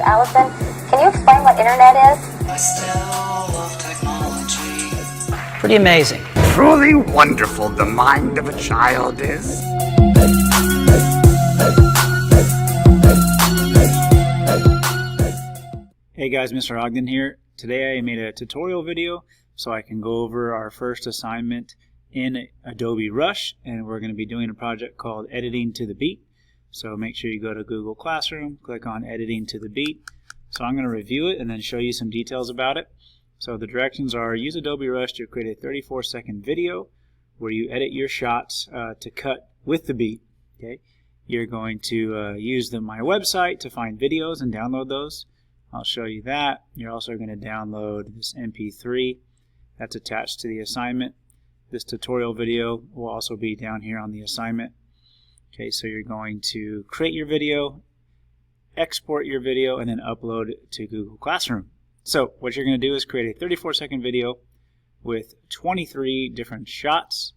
Allison. Can you explain what internet is? I still love technology. Pretty amazing. Truly wonderful the mind of a child is. Hey guys, Mr. Ogden here. Today I made a tutorial video so I can go over our first assignment in Adobe Rush, and we're going to be doing a project called Editing to the Beat. So make sure you go to Google Classroom, click on Editing to the Beat. So I'm going to review it and then show you some details about it. So the directions are: use Adobe Rush to create a 34-second video where you edit your shots to cut with the beat. Okay, you're going to use my website to find videos and download those. I'll show you that. You're also going to download this MP3 that's attached to the assignment. This tutorial video will also be down here on the assignment. Okay, so you're going to create your video, export your video, and then upload it to Google Classroom. So what you're going to do is create a 34-second video with 23 different shots.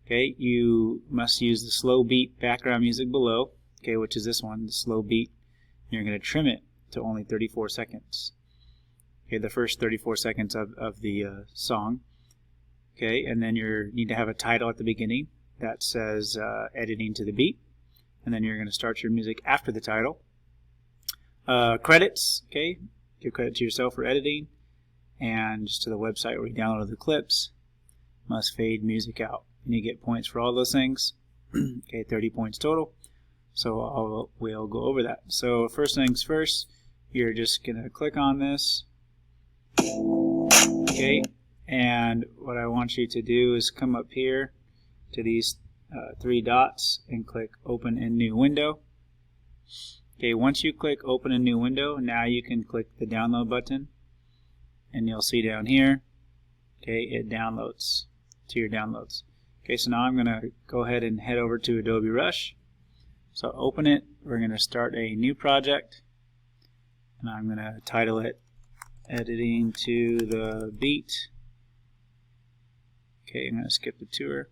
Okay, you must use the slow beat background music below, okay, which is this one, the slow beat. You're going to trim it to only 34 seconds. Okay, the first 34 seconds of the song. Okay, and then you need to have a title at the beginning that says Editing to the Beat, and then you're going to start your music after the title. Credits, okay, give credit to yourself for editing, and just to the website where you download the clips. Must fade music out, and you get points for all those things. Okay, 30 points total. So we'll go over that. So first things first, you're just going to click on this. Okay, and what I want you to do is come up here to these three dots and click Open in New Window. Okay, once you click Open in New Window, now you can click the Download button, and you'll see down here, okay, it downloads to your downloads. Okay, so now I'm going to go ahead and head over to Adobe Rush. So open it. We're going to start a new project, and I'm going to title it Editing to the Beat. Okay, I'm going to skip the tour.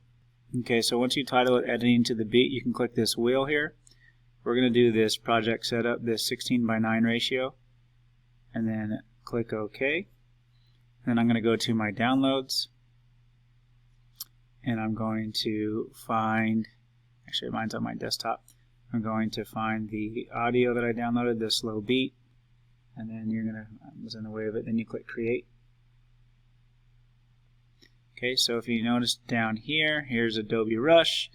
Okay, so once you title it Editing to the Beat, you can click this wheel here. We're going to do this project setup, this 16:9 ratio, and then click OK. Then I'm going to go to my downloads, and I'm going to find, actually mine's on my desktop, I'm going to find the audio that I downloaded, the slow beat, and then you're going to, I was in the way of it, then you click Create. Okay, so if you notice down here, here's Adobe Rush.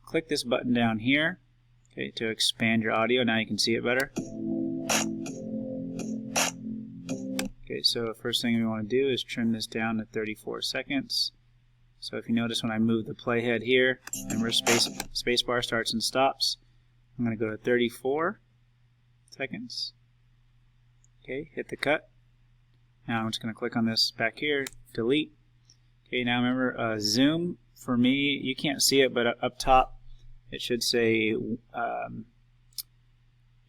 Click this button down here, okay, to expand your audio. Now you can see it better. Okay, so first thing we want to do is trim this down to 34 seconds. So if you notice when I move the playhead here, and where space bar starts and stops, I'm going to go to 34 seconds. Okay, hit the cut. Now I'm just going to click on this back here, delete. Okay, now remember, zoom, for me, you can't see it, but up top it should say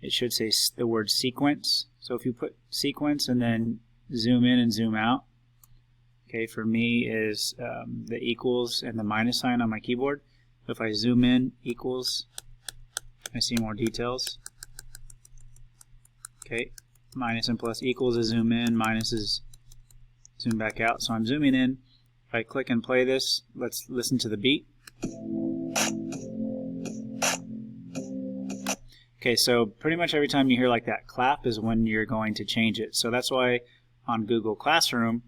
the word sequence. So if you put sequence and then zoom in and zoom out, okay, for me is the equals and the minus sign on my keyboard. So if I zoom in, equals, I see more details. Okay, minus and plus equals is zoom in, minus is zoom back out. So I'm zooming in. If I click and play this, let's listen to the beat. Okay, so pretty much every time you hear like that clap is when you're going to change it. So that's why on Google Classroom,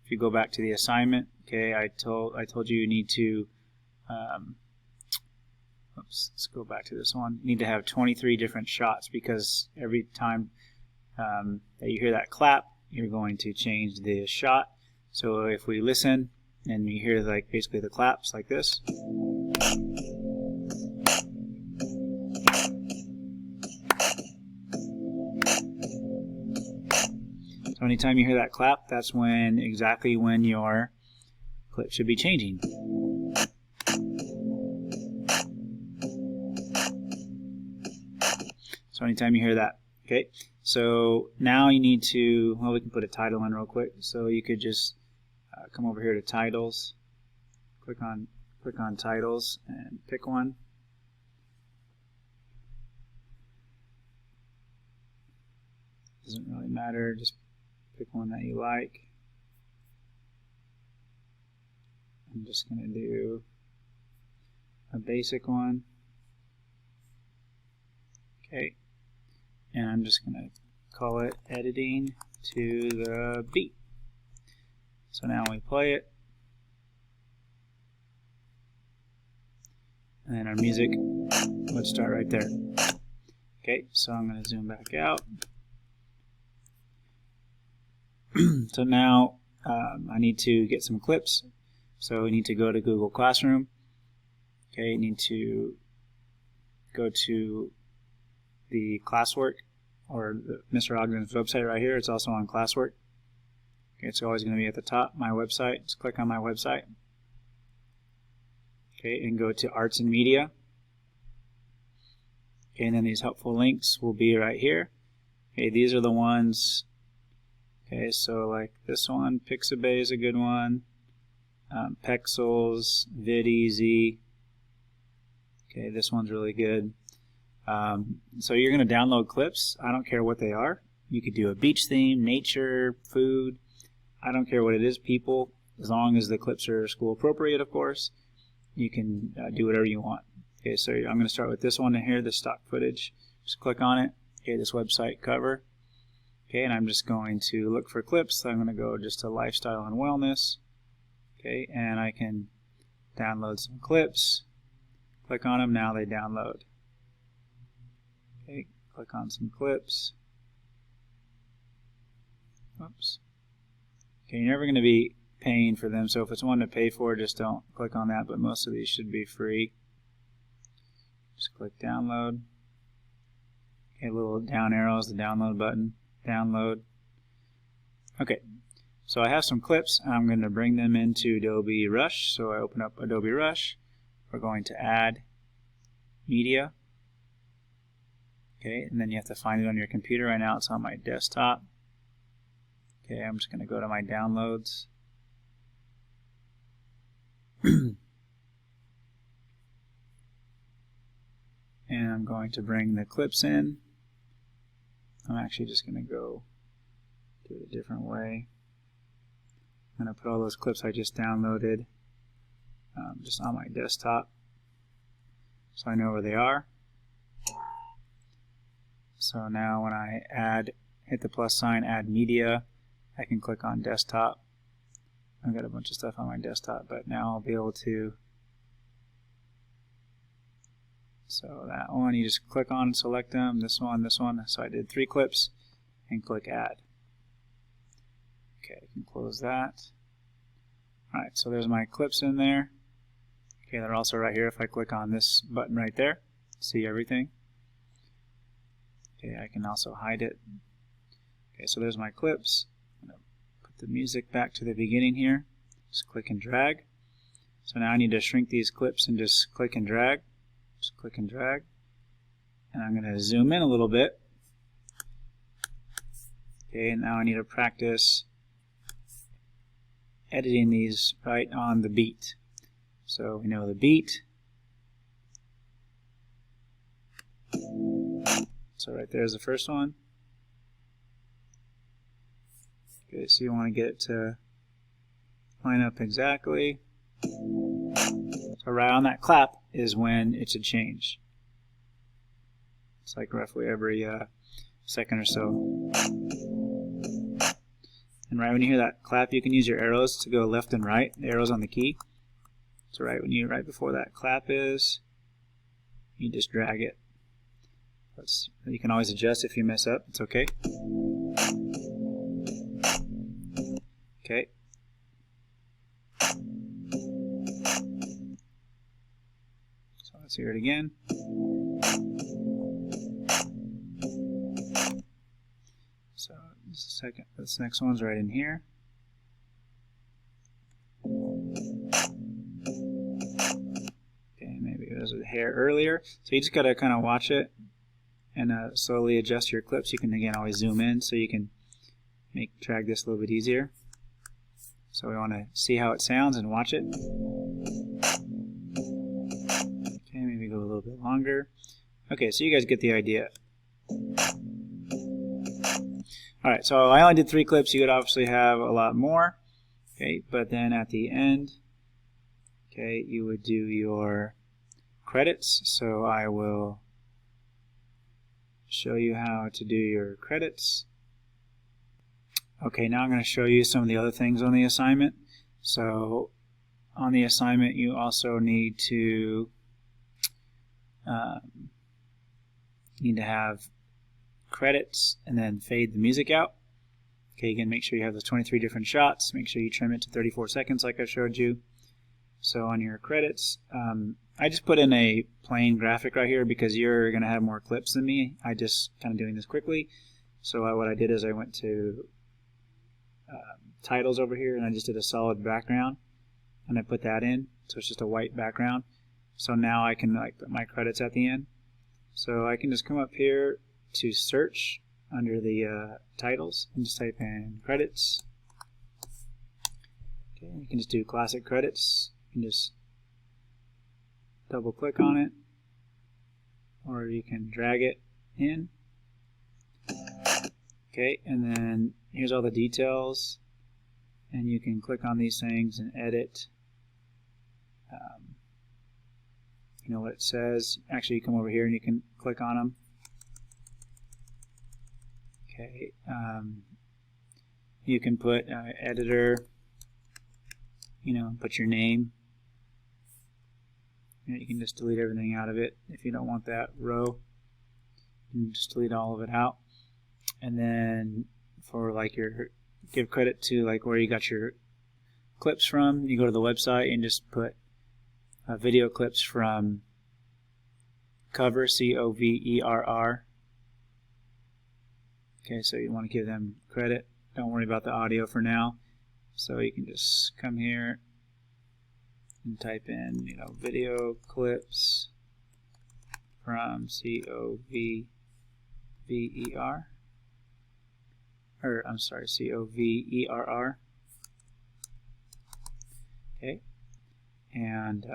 if you go back to the assignment, okay, I told you need to, let's go back to this one. You need to have 23 different shots, because every time that you hear that clap, you're going to change the shot. So if we listen and you hear like basically the claps like this. So anytime you hear that clap, that's exactly when your clip should be changing. So anytime you hear that. Okay, so now you need to, well, we can put a title in real quick. So you could just come over here to titles, click on titles and pick one. . Doesn't really matter, just pick one that you like. I'm just going to do a basic one. Okay, and I'm just going to call it editing to the beat. So now we play it, and then our music would start right there. Okay, so I'm going to zoom back out. So now I need to get some clips. So we need to go to Google Classroom. Okay, you need to go to the classwork or Mr. Ogden's website right here. It's also on classwork. Okay, it's always going to be at the top, my website. Just click on my website. Okay, and go to Arts and Media. Okay, and then these helpful links will be right here. Okay, these are the ones. Okay, so like this one, Pixabay is a good one. Pexels, VidEasy. Okay, this one's really good. So you're going to download clips. I don't care what they are. You could do a beach theme, nature, food. I don't care what it is, people. As long as the clips are school appropriate, of course. You can do whatever you want. Okay, so I'm going to start with this one here, the stock footage. Just click on it. Okay, this website cover. Okay, and I'm just going to look for clips. So I'm going to go just to lifestyle and wellness. Okay, and I can download some clips. Click on them, now they download. Okay, click on some clips. Oops. Okay, you're never going to be paying for them, so if it's one to pay for, just don't click on that, but most of these should be free. Just click download. Okay, little down arrows, the download button. Download. Okay, so I have some clips. I'm going to bring them into Adobe Rush. So I open up Adobe Rush. We're going to add media. Okay, and then you have to find it on your computer. Right now it's on my desktop. Okay, I'm just going to go to my downloads. And I'm going to bring the clips in. I'm actually just going to go do it a different way. I'm going to put all those clips I just downloaded just on my desktop so I know where they are. So now when I hit the plus sign, add media, I can click on desktop. I've got a bunch of stuff on my desktop, but now I'll be able to. So that one, you just click on, select them, this one. So I did 3 clips and click add. Okay, I can close that. Alright, so there's my clips in there. Okay, they're also right here. If I click on this button right there, see everything. Okay, I can also hide it. Okay, so there's my clips. I'm going to put the music back to the beginning here. Just click and drag. So now I need to shrink these clips and just click and drag. Just click and drag. And I'm going to zoom in a little bit. Okay, and now I need to practice editing these right on the beat. So we know the beat. So right there's the first one. Okay, so you want to get it to line up exactly. So right on that clap is when it should change. It's like roughly every second or so. And right when you hear that clap, you can use your arrows to go left and right, the arrows on the key. So right before that clap is, you just drag it. You can always adjust if you mess up, it's okay. Okay. So let's hear it again. So this next one's right in here. Okay, maybe it was a hair earlier. So you just gotta kind of watch it and slowly adjust your clips. You can again always zoom in so you can drag this a little bit easier. So we want to see how it sounds and watch it. Okay, maybe go a little bit longer. Okay, so you guys get the idea. Alright, so I only did 3 clips. You could obviously have a lot more. Okay, but then at the end, okay, you would do your credits. So I will show you how to do your credits. Okay, now I'm going to show you some of the other things on the assignment. So on the assignment, you also need to have credits and then fade the music out. Okay, again, make sure you have those 23 different shots. Make sure you trim it to 34 seconds like I showed you. So on your credits, I just put in a plain graphic right here because you're going to have more clips than me. I just kind of doing this quickly. So what I did is I went to titles over here and I just did a solid background and I put that in. So it's just a white background. So now I can put my credits at the end. So I can just come up here to search under the titles and just type in credits. Okay, you can just do classic credits. You can just double click on it, or you can drag it in. Okay, and then here's all the details, and you can click on these things and edit. You know what it says. Actually, you come over here and you can click on them. Okay, you can put editor, you know, put your name. You can just delete everything out of it if you don't want that row. You can just delete all of it out. And then for like your, give credit to like where you got your clips from, you go to the website and just put video clips from Coverr, C-O-V-E-R-R. Okay, so you want to give them credit. Don't worry about the audio for now. So you can just come here and type in, you know, video clips from C-O-V-V-E-R. Or, I'm sorry, C-O-V-E-R-R. Okay. And,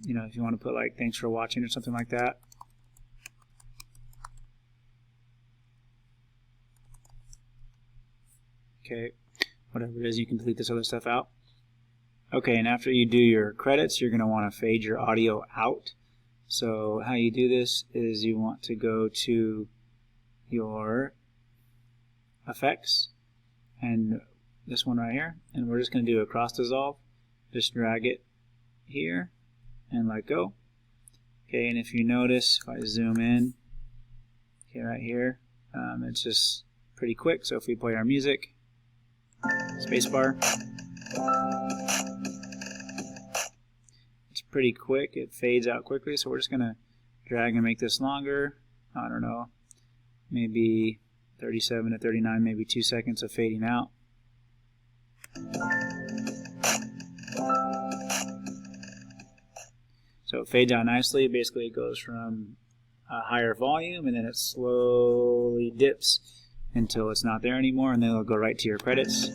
you know, if you want to put like, thanks for watching or something like that. Okay, whatever it is, you can delete this other stuff out. Okay, and after you do your credits, you're going to want to fade your audio out. So how you do this is you want to go to your effects, and this one right here, and we're just going to do a cross dissolve. Just drag it here and let go. Okay, and if you notice, if I zoom in, okay, right here, it's just pretty quick. So if we play our music, spacebar, it's pretty quick. It fades out quickly. So we're just going to drag and make this longer. I don't know, maybe 37 to 39, maybe 2 seconds of fading out. So it fades out nicely. Basically, it goes from a higher volume and then it slowly dips until it's not there anymore, and then it'll go right to your credits.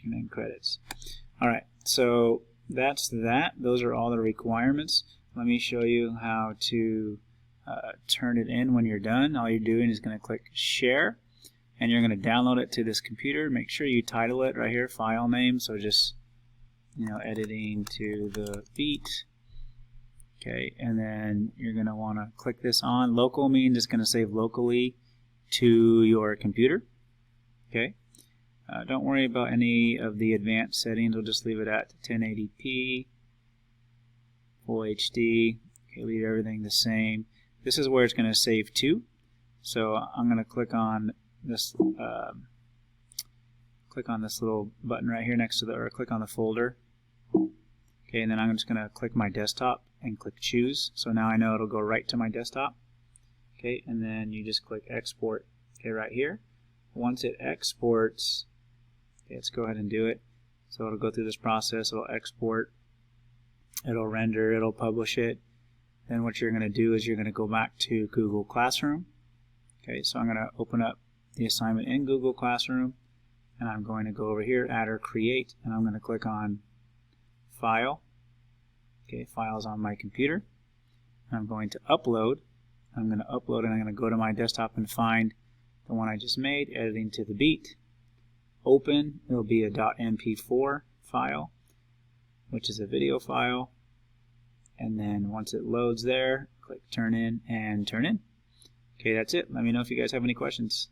And then credits. Alright, so that's that. Those are all the requirements. Let me show you how to turn it in when you're done. All you're doing is going to click share, and you're going to download it to this computer. Make sure you title it right here, file name, so just, you know, editing to the beat. Okay, and then you're going to want to click this on. Local means it's going to save locally to your computer. Okay, don't worry about any of the advanced settings. We'll just leave it at 1080p, full HD. Okay, leave everything the same. This is where it's going to save to. So I'm going to click on this little button right here next to the, or click on the folder. Okay, and then I'm just going to click my desktop and click choose. So now I know it'll go right to my desktop. Okay, and then you just click export. Okay, right here. Once it exports, okay, let's go ahead and do it. So it'll go through this process. It'll export, it'll render, it'll publish it. Then what you're going to do is you're going to go back to Google Classroom. Okay, so I'm going to open up the assignment in Google Classroom, and I'm going to go over here, add or create, and I'm going to click on File. Okay, Files on my computer. I'm going to upload. I'm going to upload it. I'm going to go to my desktop and find the one I just made, editing to the beat. Open, it'll be a .mp4 file, which is a video file. And then once it loads there, click turn in and turn in. Okay, that's it. Let me know if you guys have any questions.